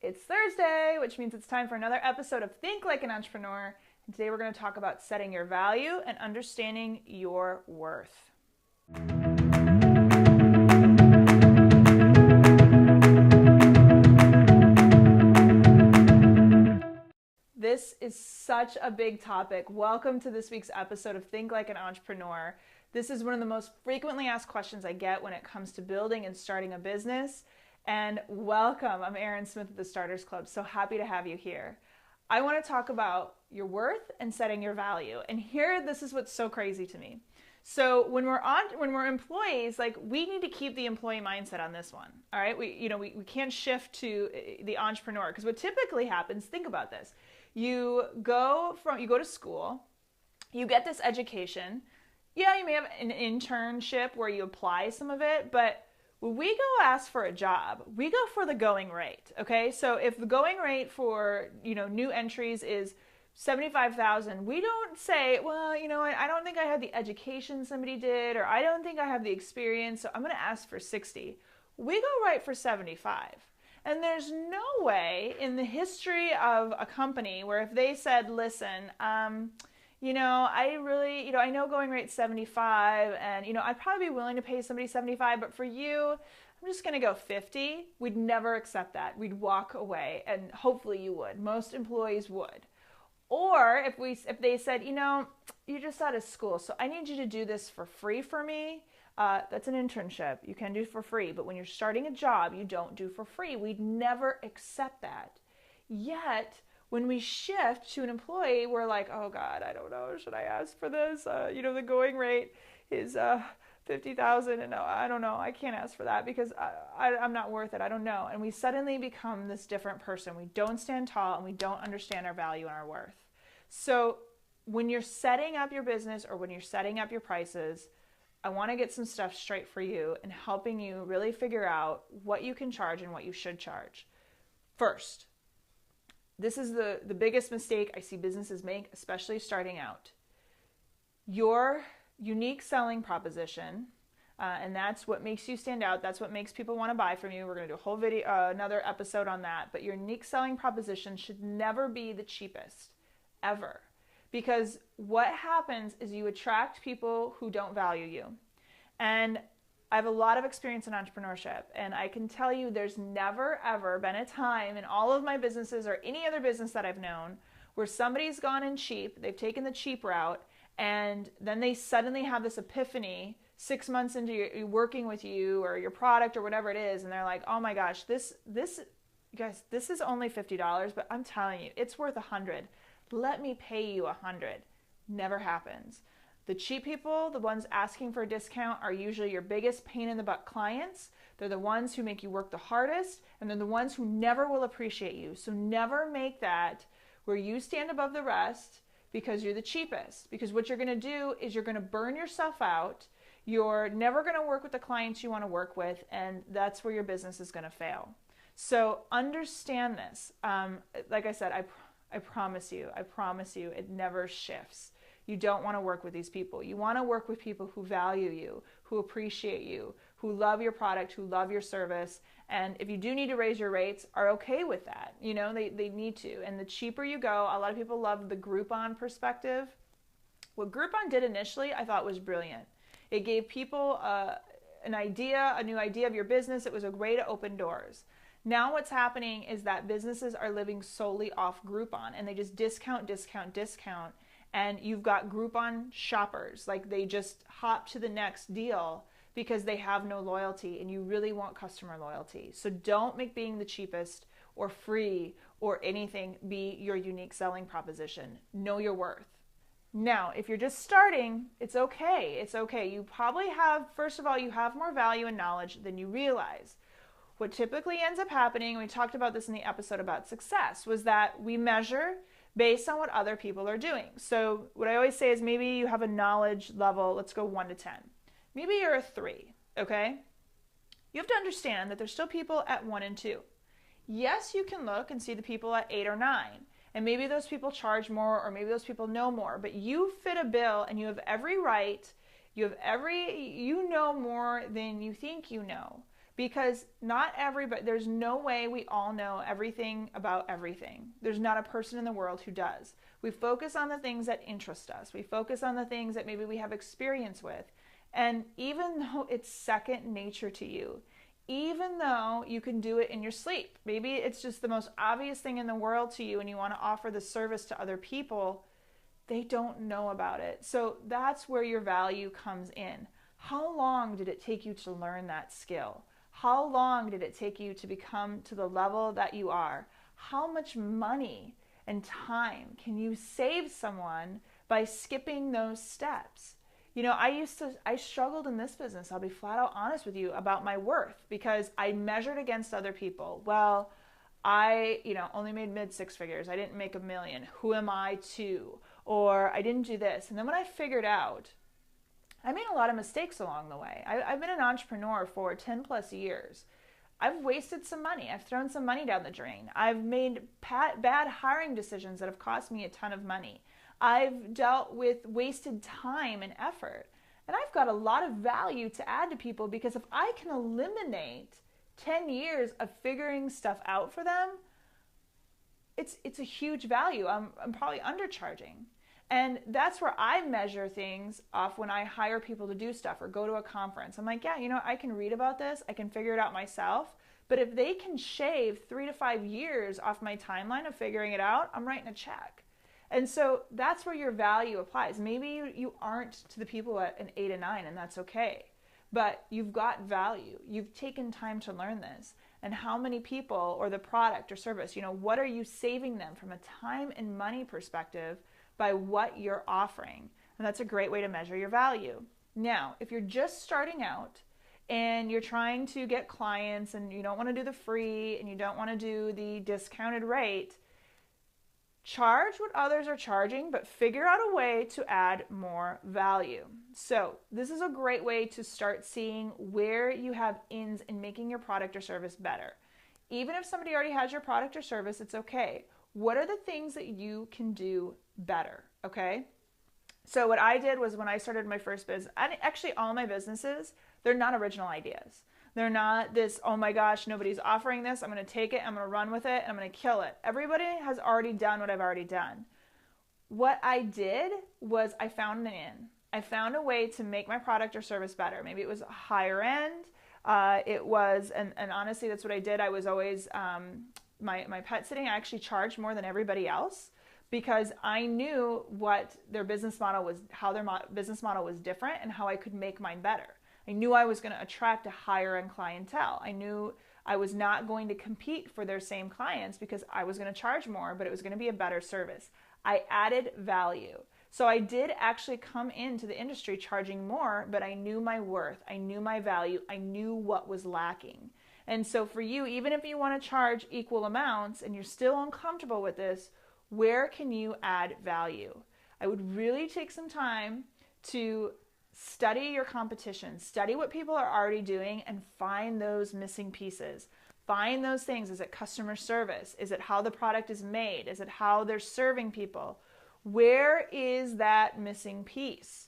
It's Thursday, which means it's time for another episode of Think Like an Entrepreneur. And today we're going to talk about setting your value and understanding your worth. This is such a big topic. Welcome to this week's episode of Think Like an Entrepreneur. This is one of the most frequently asked questions I get when it comes to building and starting a business. And welcome, I'm Erin Smith of the Starters Club. So happy to have you here. I want to talk about your worth and setting your value. And here, this is what's so crazy to me. So when we're employees, like we need to keep the employee mindset on this one. All right, we can't shift to the entrepreneur, because what typically happens, think about this. You go to school, you get this education. Yeah, you may have an internship where you apply some of it, but when we go ask for a job, we go for the going rate, okay? So if the going rate for, new entries is $75,000, we don't say, well, I don't think I had the education somebody did, or I don't think I have the experience, so I'm going to ask for 60. We go right for 75. And there's no way in the history of a company where if they said, listen, I know going rate 75 and, I'd probably be willing to pay somebody 75, but for you, I'm just going to go 50. We'd never accept that. We'd walk away, and hopefully you would. Most employees would. Or if they said, you're just out of school, so I need you to do this for free for me. That's an internship. You can do for free, but when you're starting a job, you don't do for free. We'd never accept that. Yet, when we shift to an employee, we're like, oh God, I don't know. Should I ask for this? The going rate is $50,000, and no, I don't know. I can't ask for that because I'm not worth it. I don't know. And we suddenly become this different person. We don't stand tall, and we don't understand our value and our worth. So when you're setting up your business or when you're setting up your prices, I want to get some stuff straight for you and helping you really figure out what you can charge and what you should charge. First, this is the biggest mistake I see businesses make, especially starting out. Your unique selling proposition, and that's what makes you stand out. That's what makes people want to buy from you. We're going to do a whole video, another episode on that. But your unique selling proposition should never be the cheapest, ever. Because what happens is you attract people who don't value you. And I have a lot of experience in entrepreneurship, and I can tell you there's never, ever been a time in all of my businesses or any other business that I've known where somebody's gone in cheap, they've taken the cheap route, and then they suddenly have this epiphany 6 months into working with you or your product or whatever it is, and they're like, oh my gosh, this guys, this is only $50, but I'm telling you, it's worth $100. Let me pay you $100. Never happens. The cheap people, the ones asking for a discount, are usually your biggest pain in the butt clients. They're the ones who make you work the hardest, and they're the ones who never will appreciate you. So never make that where you stand above the rest because you're the cheapest. Because what you're going to do is you're going to burn yourself out. You're never going to work with the clients you want to work with, and that's where your business is going to fail. So understand this. Like I said, I promise you, it never shifts. You don't want to work with these people. You want to work with people who value you, who appreciate you, who love your product, who love your service. And if you do need to raise your rates, are okay with that. They need to. And the cheaper you go, a lot of people love the Groupon perspective. What Groupon did initially, I thought was brilliant. It gave people a new idea of your business. It was a way to open doors. Now what's happening is that businesses are living solely off Groupon, and they just discount. And you've got Groupon shoppers, like they just hop to the next deal because they have no loyalty, and you really want customer loyalty. So don't make being the cheapest or free or anything be your unique selling proposition. Know your worth. Now, if you're just starting, it's okay. It's okay. You probably have, first of all, you have more value and knowledge than you realize. What typically ends up happening, and we talked about this in the episode about success, was that we measure based on what other people are doing. So what I always say is maybe you have a knowledge level, let's go 1 to 10. Maybe you're a 3, okay? You have to understand that there's still people at 1 and 2. Yes, you can look and see the people at 8 or 9, and maybe those people charge more, or maybe those people know more, but you fit a bill and you have every right, you know more than you think you know. because not everybody, there's no way we all know everything about everything. There's not a person in the world who does. We focus on the things that interest us. We focus on the things that maybe we have experience with. And even though it's second nature to you, even though you can do it in your sleep, maybe it's just the most obvious thing in the world to you and you want to offer the service to other people, they don't know about it. So that's where your value comes in. How long did it take you to learn that skill? How long did it take you to become to the level that you are? How much money and time can you save someone by skipping those steps? You know, I struggled in this business. I'll be flat out honest with you about my worth because I measured against other people. Well, I, only made mid six figures. I didn't make $1 million. Who am I to? Or I didn't do this. And then when I figured out, I made a lot of mistakes along the way. I've been an entrepreneur for 10 plus years. I've wasted some money. I've thrown some money down the drain. I've made bad hiring decisions that have cost me a ton of money. I've dealt with wasted time and effort. And I've got a lot of value to add to people because if I can eliminate 10 years of figuring stuff out for them, it's a huge value. I'm probably undercharging. And that's where I measure things off when I hire people to do stuff or go to a conference. I'm like, yeah, I can read about this. I can figure it out myself. But if they can shave 3 to 5 years off my timeline of figuring it out, I'm writing a check. And so that's where your value applies. Maybe you aren't to the people at an 8 and 9, and that's okay. But you've got value. You've taken time to learn this. And how many people or the product or service, what are you saving them from a time and money perspective by what you're offering? And that's a great way to measure your value. Now, if you're just starting out and you're trying to get clients and you don't want to do the free and you don't want to do the discounted rate, charge what others are charging, but figure out a way to add more value. So this is a great way to start seeing where you have ins in making your product or service better. Even if somebody already has your product or service, it's okay. What are the things that you can do better, okay? So what I did was when I started my first business, and actually all my businesses, they're not original ideas. They're not this, oh my gosh, nobody's offering this. I'm going to take it, I'm going to run with it, and I'm going to kill it. Everybody has already done what I've already done. What I did was I found an in. I found a way to make my product or service better. Maybe it was higher end. It was, and honestly, that's what I did. I was always, my pet sitting, I actually charged more than everybody else because I knew what their business model was, how their business model was different and how I could make mine better. I knew I was going to attract a higher end clientele. I knew I was not going to compete for their same clients because I was going to charge more, but it was going to be a better service. I added value. So I did actually come into the industry charging more, but I knew my worth. I knew my value. I knew what was lacking. And so for you, even if you want to charge equal amounts and you're still uncomfortable with this, where can you add value? I would really take some time to study your competition, study what people are already doing and find those missing pieces. Find those things. Is it customer service? Is it how the product is made? Is it how they're serving people? Where is that missing piece?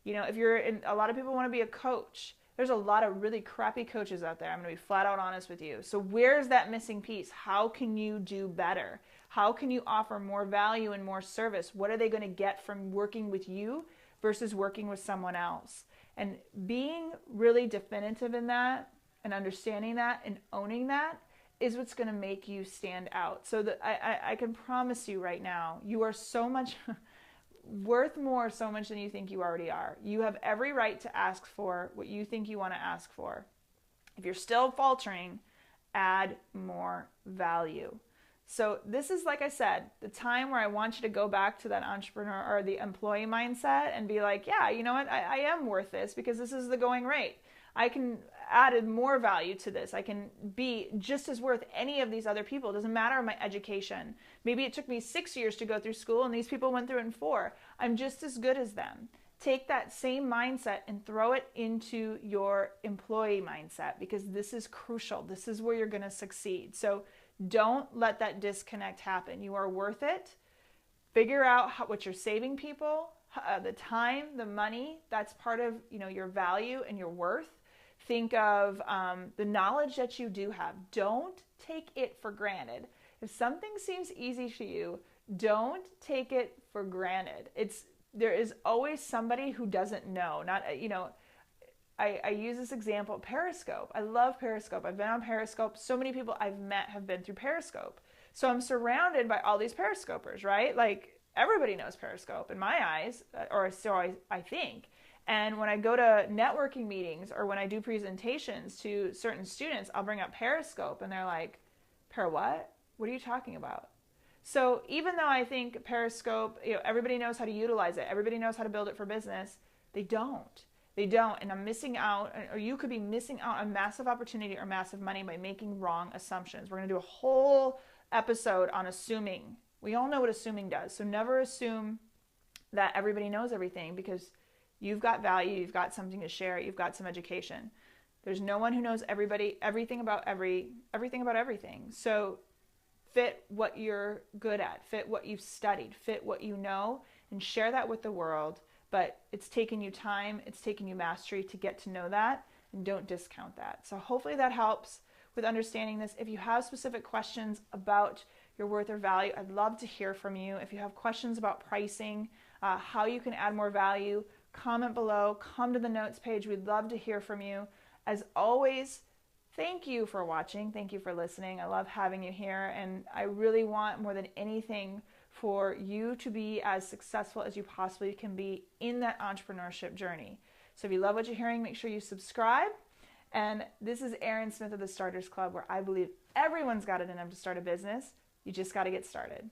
If you're in, a lot of people want to be a coach. There's a lot of really crappy coaches out there. I'm going to be flat out honest with you. So where's that missing piece? How can you do better? How can you offer more value and more service? What are they going to get from working with you versus working with someone else? And being really definitive in that and understanding that and owning that is what's going to make you stand out. So that I can promise you right now, you are so much worth more so much than you think you already are. You have every right to ask for what you think you want to ask for. If you're still faltering, add more value. So this is, like I said, the time where I want you to go back to that entrepreneur or the employee mindset and be like, yeah, you know what? I am worth this because this is the going rate. I can add more value to this. I can be just as worth any of these other people. It doesn't matter my education. Maybe it took me 6 years to go through school and these people went through it in 4. I'm just as good as them. Take that same mindset and throw it into your employee mindset because this is crucial. This is where you're going to succeed. So don't let that disconnect happen. You are worth it. Figure out what you're saving people, the time, the money. That's part of your value and your worth. Think of the knowledge that you do have. Don't take it for granted. If something seems easy to you, don't take it for granted. There is always somebody who doesn't know. I use this example, Periscope. I love Periscope. I've been on Periscope. So many people I've met have been through Periscope. So I'm surrounded by all these Periscopers, right? Like everybody knows Periscope in my eyes, or so I think. And when I go to networking meetings or when I do presentations to certain students, I'll bring up Periscope and they're like, what? What are you talking about? So even though I think Periscope, everybody knows how to utilize it, everybody knows how to build it for business, they don't. They don't, and I'm missing out, or you could be missing out on massive opportunity or massive money by making wrong assumptions. We're going to do a whole episode on assuming. We all know what assuming does, so never assume that everybody knows everything, because you've got value, you've got something to share, you've got some education. There's no one who knows everything about everything. So fit what you're good at, fit what you've studied, fit what you know, and share that with the world. But it's taken you time, it's taken you mastery to get to know that, and don't discount that. So hopefully that helps with understanding this. If you have specific questions about your worth or value, I'd love to hear from you. If you have questions about pricing, how you can add more value, comment below, come to the notes page. We'd love to hear from you. As always, thank you for watching. Thank you for listening. I love having you here, and I really want more than anything for you to be as successful as you possibly can be in that entrepreneurship journey. So if you love what you're hearing, make sure you subscribe. And this is Erin Smith of the Starters Club, where I believe everyone's got it in them to start a business. You just got to get started.